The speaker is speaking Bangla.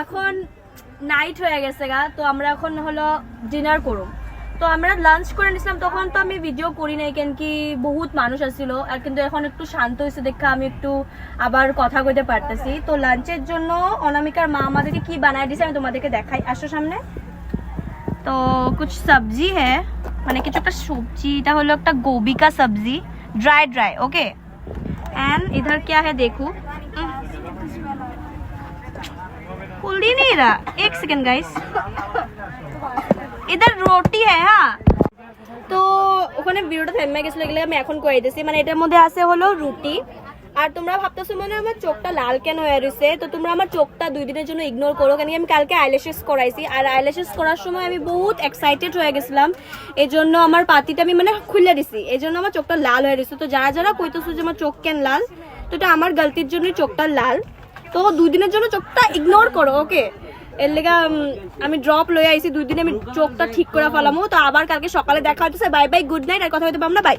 এখন নাইট হয়ে গেছে গা, তো আমরা এখন হলো ডিনার করব। তো আমরা লাঞ্চ করে নিছিলাম, তখন তো আমি ভিডিও করি নাই কেন কি বহুত মানুষ আসছিল, আর কিন্তু এখন একটু শান্ত হয়েছে দেখা আমি একটু আবার কথা কইতে পারতেছি। তো লাঞ্চের জন্য অনামিকার মা আমাদেরকে কি বানায় দিয়েছে আমি তোমাদেরকে দেখাই, আসো সামনে। তো কুছ সবজি হ্যাঁ, মানে কিছু একটা সবজি, এটা হলো একটা গোবি কা সবজি, ड्राई ड्राई ओके। एंड इधर क्या है देखो, खुल ही नहीं रहा, एक सेकंड गाइस, इधर रोटी है हाँ। তো ওখানে ভিডিওটা থেমে গেছিল, এগুলো আমি এখন করে দিয়েছি। মানে এটার মধ্যে আছে হলো রুটি, আর তোমরা ভাবতেছো মানে আমার চোখটা লাল কেন হয়ে রয়েছে, তো তোমরা আমার চোখটা 2 দিনের জন্য ইগনোর করো, কেন আমি কালকে আইল্যাশেস করাইছি, আর আইল্যাশেস করার সময় আমি বহুত এক্সাইটেড হয়ে গেছিলাম, এই জন্য আমার পাতিটা আমি মানে খুলে দিছি, এই জন্য আমার চোখটা লাল হয়ে রয়েছে। তো যারা যারা কইতেছো যে আমার চোখ কেন লাল, তো এটা আমার গলতির জন্যই চোখটা লাল, তো 2 দিনের জন্য চোখটা ইগনোর করো ওকে। এর লেগে আমি ড্রপ লয়ে আইছি, 2 দিনে আমি চোখটা ঠিক করে ফেলামো। তো আবার কালকে সকালে দেখা হচ্ছে, বাই বাই, গুড নাইট, আর কথা হইতে পারবো না, বাই।